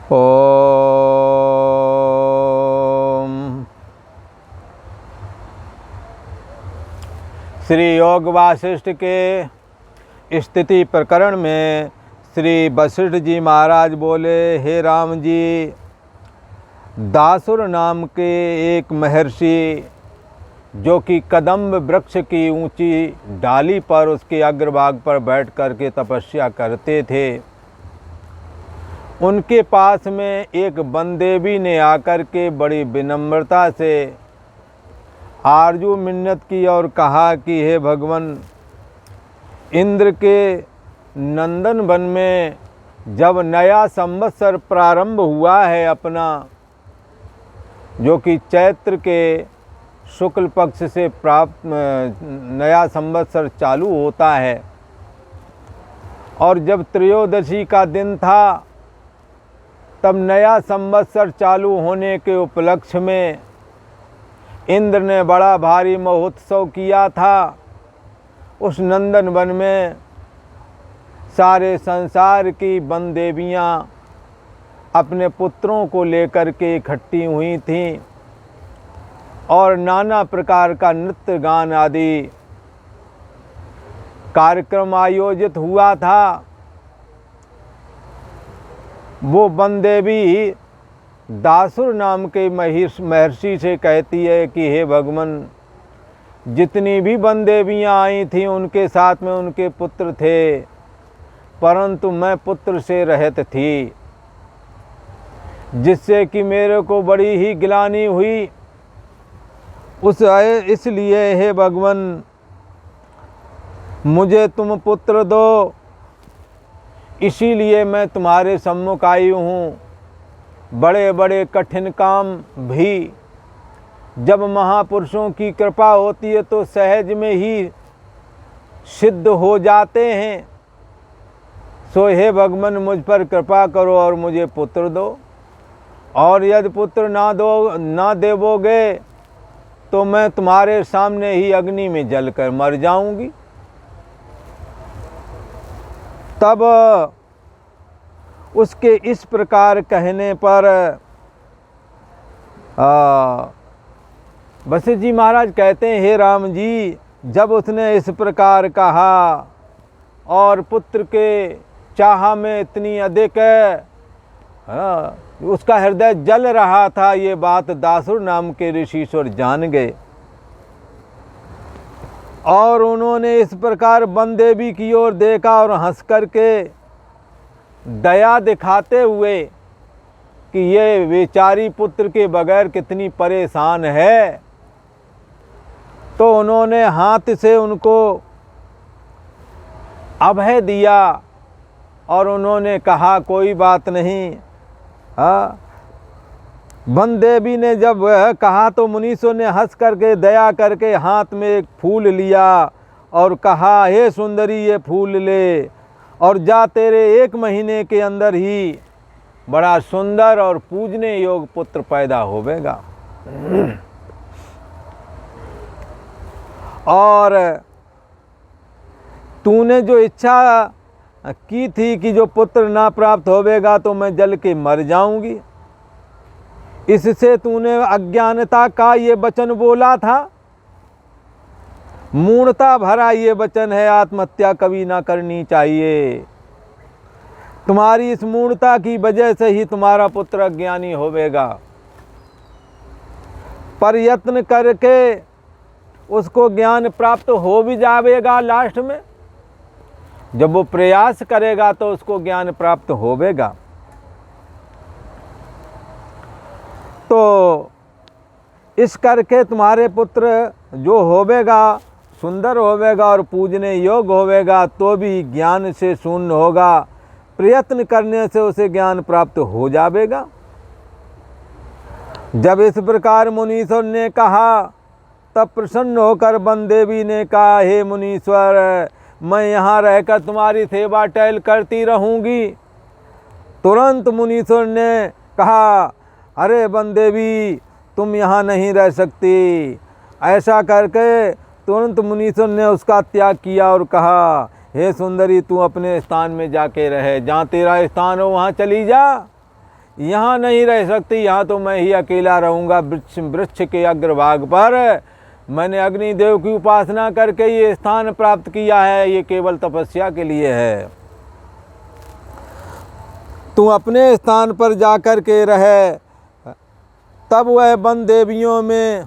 ओम। श्री योग वासिष्ठ के स्थिति प्रकरण में श्री वशिष्ठ जी महाराज बोले, हे राम जी, दासुर नाम के एक महर्षि जो कि कदम्ब वृक्ष की ऊंची डाली पर उसके अग्रभाग पर बैठ कर के तपस्या करते थे, उनके पास में एक बनदेवी ने आकर के बड़ी विनम्रता से आरजू मिन्नत की और कहा कि हे भगवान, इंद्र के नंदन वन में जब नया संवत्सर प्रारंभ हुआ है अपना, जो कि चैत्र के शुक्ल पक्ष से प्राप्त नया संवत्सर चालू होता है, और जब त्रयोदशी का दिन था तब नया संवत्सर चालू होने के उपलक्ष्य में इंद्र ने बड़ा भारी महोत्सव किया था। उस नंदन वन में सारे संसार की वन देवियाँ अपने पुत्रों को लेकर के इकट्ठी हुई थीं और नाना प्रकार का नृत्य गान आदि कार्यक्रम आयोजित हुआ था। वो वन देवी दासुर नाम के महर्षि से कहती है कि हे भगवान, जितनी भी वन देवियाँ आई थीं उनके साथ में उनके पुत्र थे, परंतु मैं पुत्र से रहित थी, जिससे कि मेरे को बड़ी ही गिलानी हुई। इसलिए हे भगवान, मुझे तुम पुत्र दो, इसीलिए मैं तुम्हारे सम्मुख आई हूँ। बड़े बड़े कठिन काम भी जब महापुरुषों की कृपा होती है तो सहज में ही सिद्ध हो जाते हैं। सो हे भगवान, मुझ पर कृपा करो और मुझे पुत्र दो, और यदि पुत्र ना देवोगे तो मैं तुम्हारे सामने ही अग्नि में जलकर मर जाऊंगी। तब उसके इस प्रकार कहने पर वशिष्ठ जी महाराज कहते हैं, हे राम जी, जब उसने इस प्रकार कहा और पुत्र के चाह में इतनी अधिक उसका हृदय जल रहा था, ये बात दासुर नाम के ऋषिश्वर जान गए और उन्होंने इस प्रकार वन देवी की ओर देखा और हंस करके दया दिखाते हुए कि ये बेचारी पुत्र के बगैर कितनी परेशान है, तो उन्होंने हाथ से उनको अभय दिया और उन्होंने कहा कोई बात नहीं। वन देवी ने जब कहा तो मुनीषों ने हंस करके दया करके हाथ में एक फूल लिया और कहा, हे सुंदरी, ये फूल ले और जा, तेरे 1 महीने के अंदर ही बड़ा सुंदर और पूजने योग्य पुत्र पैदा होवेगा। और तूने जो इच्छा की थी कि जो पुत्र ना प्राप्त होवेगा तो मैं जल के मर जाऊंगी, इससे तूने अज्ञानता का ये वचन बोला था। मूढ़ता भरा ये वचन है, आत्महत्या कभी ना करनी चाहिए। तुम्हारी इस मूढ़ता की वजह से ही तुम्हारा पुत्र अज्ञानी होवेगा। पर यत्न करके उसको ज्ञान प्राप्त हो भी जावेगा। लास्ट में जब वो प्रयास करेगा तो उसको ज्ञान प्राप्त होवेगा। तो इस करके तुम्हारे पुत्र जो होवेगा सुंदर होवेगा और पूजने योग्य होवेगा, तो भी ज्ञान से शून्य होगा। प्रयत्न करने से उसे ज्ञान प्राप्त हो जावेगा। जब इस प्रकार मुनीश्वर ने कहा तब प्रसन्न होकर वन देवी ने कहा, हे मुनीश्वर, मैं यहाँ रहकर तुम्हारी सेवा टहल करती रहूँगी। तुरंत मुनीश्वर ने कहा, अरे वन देवी, तुम यहाँ नहीं रह सकती। ऐसा करके तुरंत मुनीश्वर ने उसका त्याग किया और कहा, हे सुंदरी, तू अपने स्थान में जाके रहे, जहाँ तेरा स्थान हो वहाँ चली जा। यहाँ नहीं रह सकती, यहाँ तो मैं ही अकेला रहूँगा वृक्ष के अग्रभाग पर। मैंने अग्निदेव की उपासना करके ये स्थान प्राप्त किया है, ये केवल तपस्या के लिए है। तू अपने स्थान पर जाकर के रहे। तब वह वन देवियों में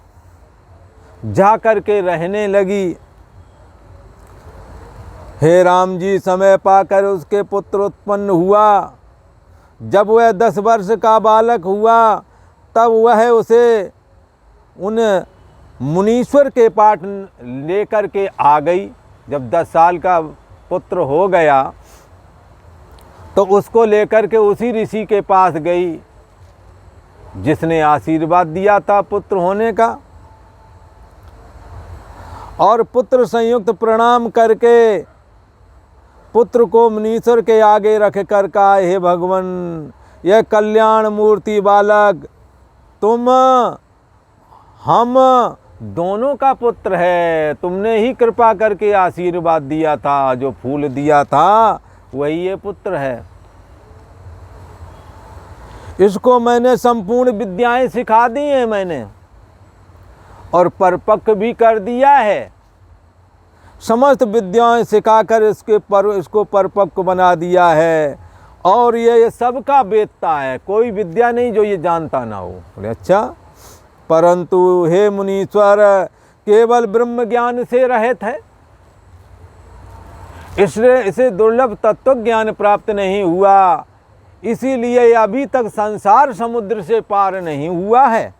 जाकर के रहने लगी। हे राम जी, समय पाकर उसके पुत्र उत्पन्न हुआ। जब वह 10 वर्ष का बालक हुआ तब वह उसे उन मुनीश्वर के पास लेकर के आ गई। जब 10 साल का पुत्र हो गया तो उसको लेकर के उसी ऋषि के पास गई जिसने आशीर्वाद दिया था पुत्र होने का। और पुत्र संयुक्त प्रणाम करके पुत्र को मुनीश्वर के आगे रख कर कहा, हे भगवान, यह कल्याण मूर्ति बालक तुम हम दोनों का पुत्र है। तुमने ही कृपा करके आशीर्वाद दिया था, जो फूल दिया था वही ये पुत्र है। इसको मैंने संपूर्ण विद्याएं सिखा दी हैं मैंने, और परिपक्व भी कर दिया है। समस्त विद्याएं सिखाकर इसको परिपक्व बना दिया है। और ये सबका वेदता है, कोई विद्या नहीं जो ये जानता ना हो। बोले अच्छा, परंतु हे मुनीश्वर, केवल ब्रह्म ज्ञान से रहित है, इसलिए इसे दुर्लभ तत्व ज्ञान प्राप्त नहीं हुआ, इसीलिए अभी तक संसार समुद्र से पार नहीं हुआ है।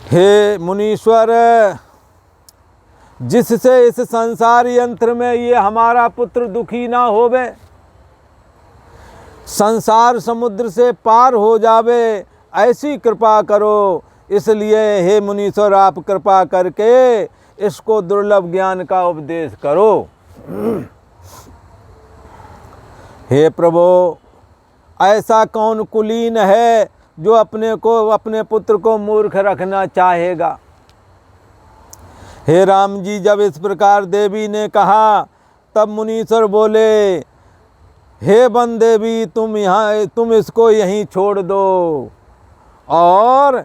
हे मुनीश्वर, जिससे इस संसार यंत्र में ये हमारा पुत्र दुखी ना होवे, संसार समुद्र से पार हो जावे, ऐसी कृपा करो। इसलिए हे मुनीश्वर, आप कृपा करके इसको दुर्लभ ज्ञान का उपदेश करो। हे प्रभु, ऐसा कौन कुलीन है जो अपने पुत्र को मूर्ख रखना चाहेगा। हे राम जी, जब इस प्रकार देवी ने कहा तब मुनीश्वर बोले, हे वन देवी, तुम इसको यहीं छोड़ दो और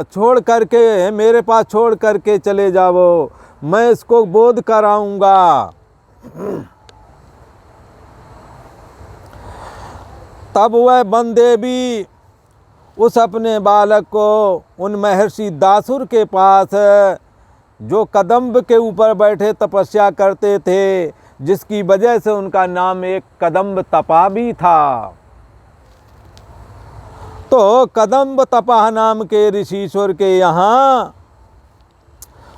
छोड़ करके मेरे पास छोड़ करके चले जाओ, मैं इसको बोध कराऊंगा। तब वह वन देवी उस अपने बालक को उन महर्षि दासुर के पास, जो कदम्ब के ऊपर बैठे तपस्या करते थे, जिसकी वजह से उनका नाम एक कदम्ब तपा भी था, तो कदम्ब तपा नाम के ऋषीश्वर के यहाँ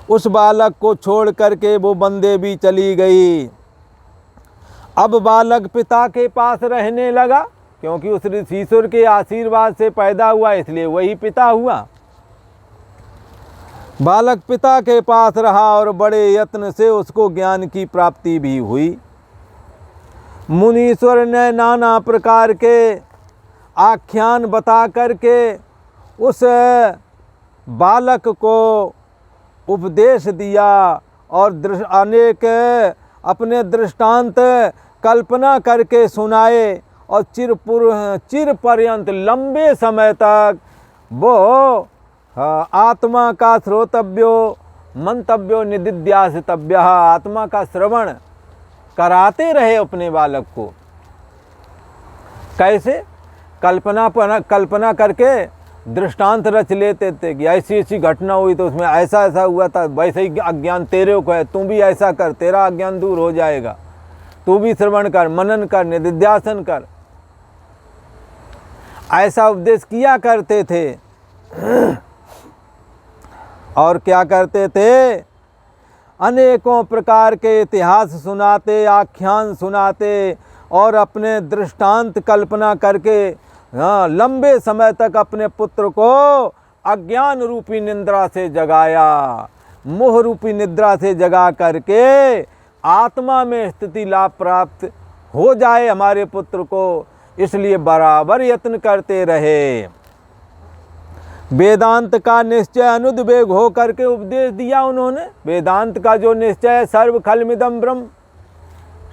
उस बालक को छोड़ करके वो वन देवी चली गई। अब बालक पिता के पास रहने लगा, क्योंकि उस ऋषीश्वर के आशीर्वाद से पैदा हुआ, इसलिए वही पिता हुआ। बालक पिता के पास रहा और बड़े यत्न से उसको ज्ञान की प्राप्ति भी हुई। मुनीश्वर ने नाना प्रकार के आख्यान बता करके उस बालक को उपदेश दिया और अनेक अपने दृष्टांत कल्पना करके सुनाए, और चिर पर्यंत लंबे समय तक वो आत्मा का श्रोतव्यो मंतव्यो निदिध्यासितव्य, आत्मा का श्रवण कराते रहे अपने बालक को। कैसे? कल्पना करके दृष्टांत रच लेते थे कि ऐसी ऐसी घटना हुई तो उसमें ऐसा ऐसा हुआ था, वैसे ही अज्ञान तेरे को है, तू भी ऐसा कर, तेरा अज्ञान दूर हो जाएगा, तू भी श्रवण कर, मनन कर, निदिध्यासन कर, ऐसा उपदेश किया करते थे। और क्या करते थे? अनेकों प्रकार के इतिहास सुनाते, आख्यान सुनाते और अपने दृष्टांत कल्पना करके लंबे समय तक अपने पुत्र को अज्ञान रूपी निद्रा से जगाया, मोह रूपी निद्रा से जगा करके आत्मा में स्थिति लाभ प्राप्त हो जाए हमारे पुत्र को, इसलिए बराबर यत्न करते रहे। वेदांत का निश्चय अनुद्वेग हो करके उपदेश दिया उन्होंने। वेदांत का जो निश्चय है, सर्व खलमिदं ब्रह्म,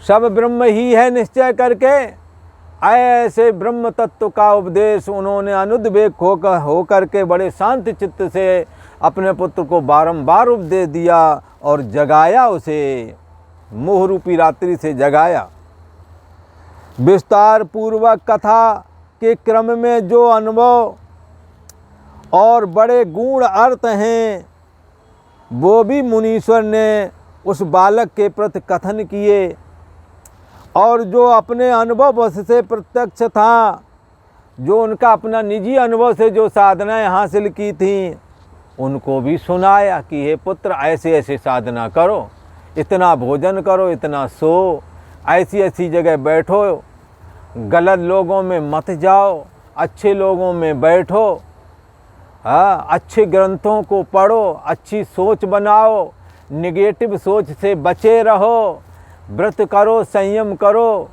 सब ब्रह्म ही है, निश्चय करके ऐसे ब्रह्म तत्व का उपदेश उन्होंने अनुद्वेग होकर के बड़े शांत चित्त से अपने पुत्र को बारंबार उपदेश दिया और जगाया, उसे मोह रूपी रात्रि से जगाया। विस्तार पूर्वक कथा के क्रम में जो अनुभव और बड़े गूढ़ अर्थ हैं वो भी मुनीश्वर ने उस बालक के प्रति कथन किए, और जो अपने अनुभव से प्रत्यक्ष था, जो उनका अपना निजी अनुभव से जो साधनाएं हासिल की थीं, उनको भी सुनाया कि हे पुत्र ऐसे ऐसे साधना करो, इतना भोजन करो, इतना सो, ऐसी ऐसी जगह बैठो, गलत लोगों में मत जाओ, अच्छे लोगों में बैठो, हाँ, अच्छे ग्रंथों को पढ़ो, अच्छी सोच बनाओ, निगेटिव सोच से बचे रहो, व्रत करो, संयम करो,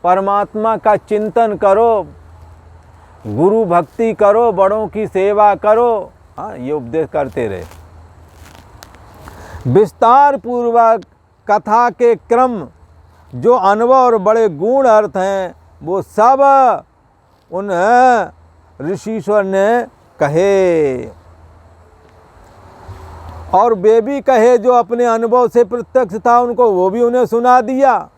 परमात्मा का चिंतन करो, गुरु भक्ति करो, बड़ों की सेवा करो। हाँ, ये उपदेश करते रहे। विस्तार पूर्वक कथा के क्रम जो अनुभव और बड़े गूढ़ अर्थ हैं वो सब उन ऋषिश्वर ने कहे, और वे भी कहे जो अपने अनुभव से प्रत्यक्ष था उनको, वो भी उन्हें सुना दिया।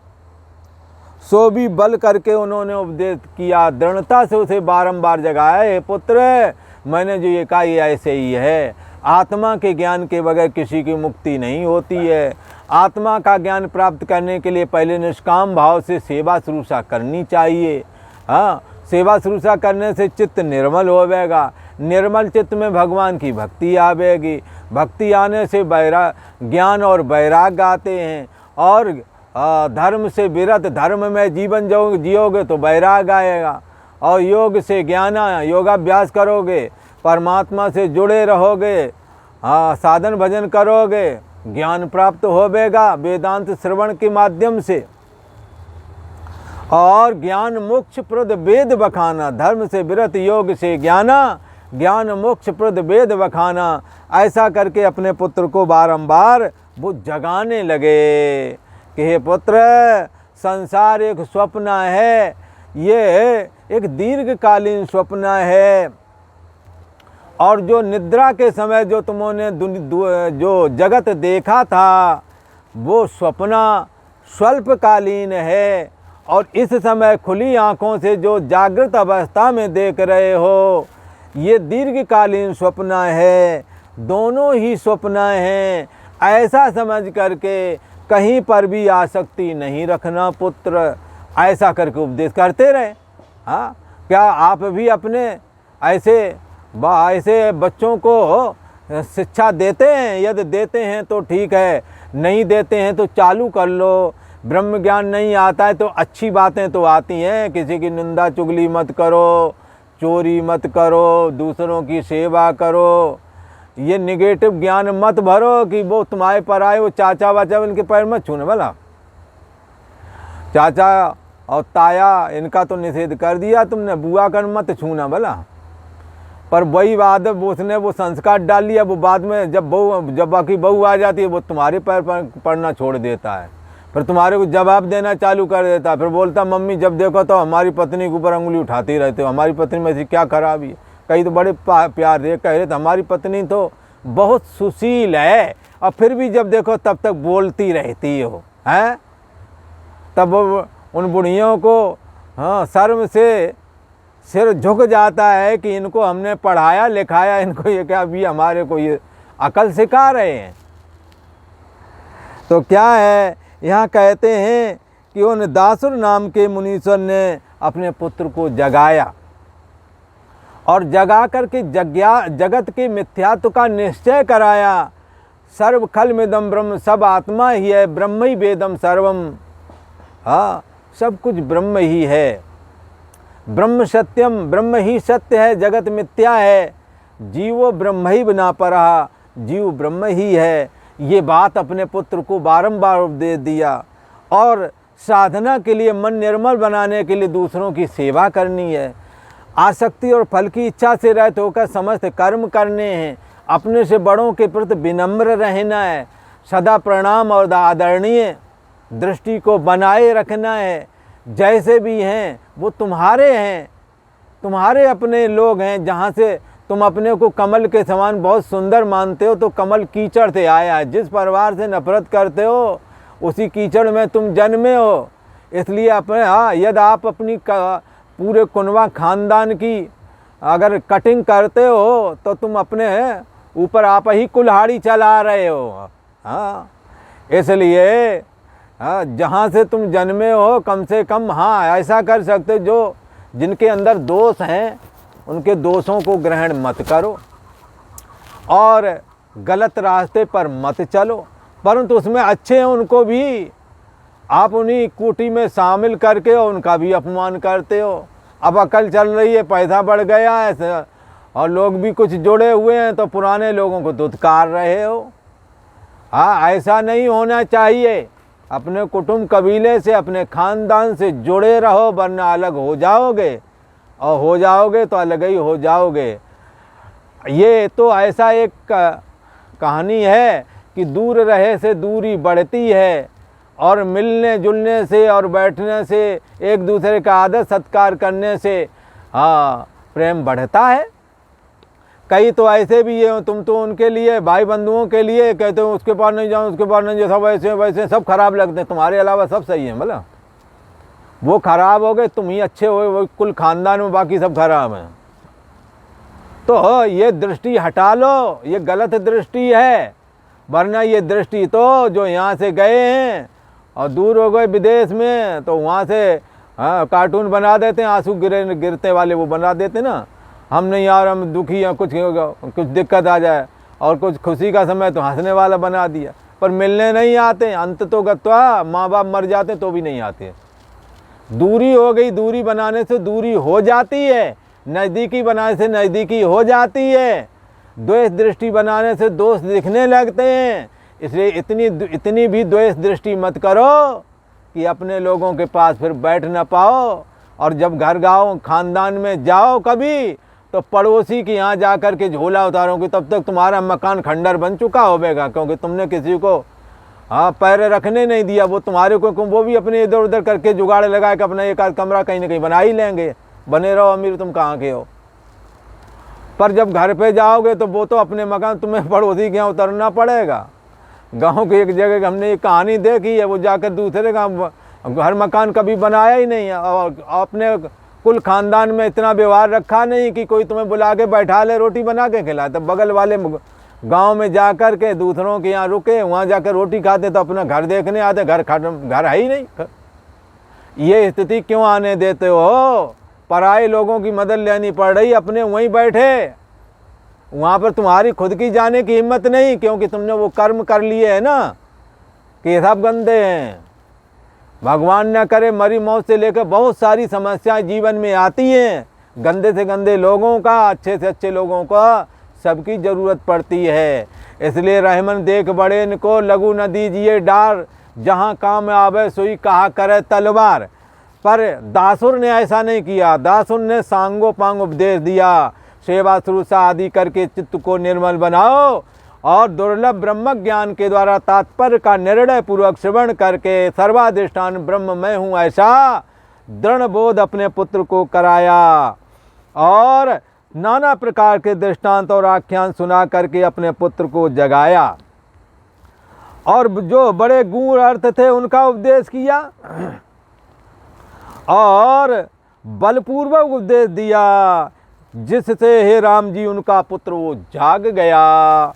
सो भी बल करके उन्होंने उपदेश किया, दृढ़ता से उसे बारंबार जगाया, हे पुत्र मैंने जो ये कहा ये ऐसे ही है, आत्मा के ज्ञान के बगैर किसी की मुक्ति नहीं होती है। आत्मा का ज्ञान प्राप्त करने के लिए पहले निष्काम भाव से सेवा शुश्रूषा करनी चाहिए। हाँ, सेवा शुश्रूषा करने से चित्त निर्मल होवेगा, निर्मल चित्त में भगवान की भक्ति आवेगी, भक्ति आने से ज्ञान और वैराग्य आते हैं, और धर्म से विरत धर्म में जीवन जियोगे तो वैराग्य आएगा, और योग से ज्ञान, योगाभ्यास करोगे, परमात्मा से जुड़े रहोगे, साधन भजन करोगे, ज्ञान प्राप्त होवेगा वेदांत श्रवण के माध्यम से। और ज्ञान मोक्ष प्रद वेद बखाना, धर्म से विरत योग से ज्ञाना, ज्ञान मोक्ष प्रद वेद बखाना, ऐसा करके अपने पुत्र को बारंबार वो जगाने लगे कि हे पुत्र संसार एक स्वप्न है, ये एक दीर्घकालीन स्वप्न है, और जो निद्रा के समय जो तुमने जो जगत देखा था वो स्वप्न स्वल्पकालीन है, और इस समय खुली आँखों से जो जागृत अवस्था में देख रहे हो ये दीर्घकालीन स्वप्न है, दोनों ही स्वप्न हैं। ऐसा समझ करके कहीं पर भी आसक्ति नहीं रखना पुत्र, ऐसा करके उपदेश करते रहे। हाँ, क्या आप भी अपने ऐसे बच्चों को शिक्षा देते हैं? यदि देते हैं तो ठीक है, नहीं देते हैं तो चालू कर लो। ब्रह्म ज्ञान नहीं आता है तो अच्छी बातें तो आती हैं, किसी की निंदा चुगली मत करो, चोरी मत करो, दूसरों की सेवा करो, ये निगेटिव ज्ञान मत भरो कि वो तुम्हारे पर आए, वो चाचा वाचा इनके पैर मत छूने वाला। चाचा और ताया इनका तो निषेध कर दिया तुमने, बुआ कर मत छूना भला। पर वही बात उसने वो संस्कार डाल लिया, वो बाद में जब बाकी बहू आ जाती है वो तुम्हारे पैर पर पड़ना छोड़ देता है, फिर तुम्हारे को जवाब देना चालू कर देता है। फिर बोलता मम्मी जब देखो तो हमारी पत्नी के ऊपर अंगुली उठाते रहते हो, हमारी पत्नी में से क्या खराबी है। कई तो बड़े प्यार दे कह रहे थे हमारी पत्नी तो बहुत सुशील है, और फिर भी जब देखो तब तक बोलती रहती हो, हैं? तब उन बुढ़ियों को हाँ शर्म से सिर झुक जाता है कि इनको हमने पढ़ाया लिखाया, इनको ये क्या अभी हमारे को ये अकल सिखा रहे हैं। तो क्या है, यहाँ कहते हैं कि उन दासुर नाम के मुनीश्वर ने अपने पुत्र को जगाया, और जगा करके जगत के मिथ्यात्व का निश्चय कराया। सर्व खलमिदं ब्रह्म, सब आत्मा ही है, ब्रह्म ही वेदम सर्वम। हाँ, सब कुछ ब्रह्म ही है, ब्रह्म सत्यम, ब्रह्म ही सत्य है, जगत मिथ्या है। जीवो ब्रह्म ही बना परा, जीव ब्रह्म ही है। ये बात अपने पुत्र को बारंबार उपदेश दिया, और साधना के लिए मन निर्मल बनाने के लिए दूसरों की सेवा करनी है, आसक्ति और फल की इच्छा से रहित होकर समस्त कर्म करने हैं, अपने से बड़ों के प्रति विनम्र रहना है, सदा प्रणाम और आदरणीय दृष्टि को बनाए रखना है, जैसे भी हैं वो तुम्हारे हैं, तुम्हारे अपने लोग हैं। जहाँ से तुम अपने को कमल के समान बहुत सुंदर मानते हो, तो कमल कीचड़ से आया है। जिस परिवार से नफरत करते हो उसी कीचड़ में तुम जन्मे हो। इसलिए अपने यदि आप अपनी पूरे कुनवा खानदान की अगर कटिंग करते हो तो तुम अपने ऊपर आप ही कुल्हाड़ी चला रहे हो। हाँ, इसलिए जहाँ से तुम जन्मे हो कम से कम ऐसा कर सकते, जो जिनके अंदर दोष हैं उनके दोषों को ग्रहण मत करो और गलत रास्ते पर मत चलो, परंतु उसमें अच्छे हैं उनको भी आप उन्हीं कूटी में शामिल करके उनका भी अपमान करते हो। अब अकल चल रही है, पैसा बढ़ गया है और लोग भी कुछ जुड़े हुए हैं तो पुराने लोगों को धुतकार रहे हो। ऐसा नहीं होना चाहिए। अपने कुटुंब कबीले से, अपने ख़ानदान से जुड़े रहो, वरना अलग हो जाओगे, और हो जाओगे तो अलग ही हो जाओगे। ये तो ऐसा एक कहानी है कि दूर रहे से दूरी बढ़ती है, और मिलने जुलने से और बैठने से, एक दूसरे का आदर सत्कार करने से प्रेम बढ़ता है। कई तो ऐसे भी है, तुम तो उनके लिए, भाई बंधुओं के लिए कहते हो उसके पास नहीं जाओ, उसके पास नहीं जाओ, सब ऐसे वैसे सब खराब लगते हैं, तुम्हारे अलावा सब सही है। मतलब वो खराब हो गए, तुम ही अच्छे हो, वो कुल खानदान में बाकी सब खराब हैं। तो ये दृष्टि हटा लो, ये गलत दृष्टि है। वरना ये दृष्टि तो जो यहाँ से गए हैं और दूर हो गए विदेश में, तो वहाँ से कार्टून बना देते हैं, आंसू गिरते वाले वो बना देते ना, हम नहीं यार हम दुखी हैं, कुछ दिक्कत आ जाए, और कुछ खुशी का समय तो हंसने वाला बना दिया। पर मिलने नहीं आते, अंत तो गत्वा माँ बाप मर जाते तो भी नहीं आते। दूरी हो गई, दूरी बनाने से दूरी हो जाती है, नज़दीकी बनाने से नज़दीकी हो जाती है, द्वेष दृष्टि बनाने से दोष दिखने लगते हैं। इसलिए इतनी भी द्वेष दृष्टि मत करो कि अपने लोगों के पास फिर बैठ ना पाओ, और जब घर गाँव खानदान में जाओ कभी, तो पड़ोसी के यहाँ जा कर के झोला उतारोगे, तब तक तुम्हारा मकान खंडर बन चुका होगा, क्योंकि तुमने किसी को पैर रखने नहीं दिया। वो तुम्हारे को वो भी अपने इधर उधर करके जुगाड़ लगा के अपना एक आध कमरा कहीं ना कहीं बना ही लेंगे, बने रहो अमीर, तुम कहाँ के हो। पर जब घर पे जाओगे तो वो तो अपने मकान, तुम्हें पड़ोसी के यहाँ उतरना पड़ेगा। गांव की एक जगह हमने एक कहानी देखी है, वो जाकर दूसरे का घर मकान कभी बनाया ही नहीं है, और अपने कुल खानदान में इतना व्यवहार रखा नहीं कि कोई तुम्हें बुला के बैठा ले, रोटी बना के खिलाए। तो बगल वाले गांव में जा कर के दूसरों के यहाँ रुके, वहाँ जाकर रोटी खाते, तो अपना घर देखने आते, घर है ही नहीं। ये स्थिति क्यों आने देते हो? पराए लोगों की मदद लेनी पड़ रही, अपने वहीं बैठे, वहाँ पर तुम्हारी खुद की जाने की हिम्मत नहीं, क्योंकि तुमने वो कर्म कर लिए है ना कि ये सब गंदे हैं। भगवान न करे, मरी मौत से लेकर बहुत सारी समस्याएं जीवन में आती हैं। गंदे से गंदे लोगों का, अच्छे से अच्छे लोगों का, सबकी ज़रूरत पड़ती है। इसलिए रहमन देख बड़े इनको, लघु न दीजिए डार, जहाँ काम आवे सोई कहा करे तलवार। पर दासुर ने ऐसा नहीं किया। दासुर ने सांगो पांग उपदेश दिया, सेवा शुरूषा आदि करके चित्त को निर्मल बनाओ, और दुर्लभ ब्रह्म ज्ञान के द्वारा तात्पर्य का निर्णय पूर्वक श्रवण करके सर्वाधिष्ठान ब्रह्म मैं हूँ ऐसा दृढ़ बोध अपने पुत्र को कराया, और नाना प्रकार के दृष्टांत और आख्यान सुना करके अपने पुत्र को जगाया, और जो बड़े गूढ़ अर्थ थे उनका उपदेश किया, और बलपूर्वक उपदेश दिया, जिससे हे राम जी उनका पुत्र वो जाग गया,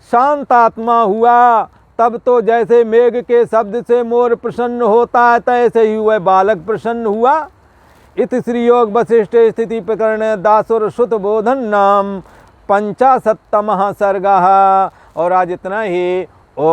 शांत आत्मा हुआ। तब तो जैसे मेघ के शब्द से मोर प्रसन्न होता है, तैसे ही वह बालक प्रसन्न हुआ। इति श्री योग वशिष्ठ स्थिति प्रकरण दासुर सुत बोधन नाम 55 सर्ग। और आज इतना ही। ओ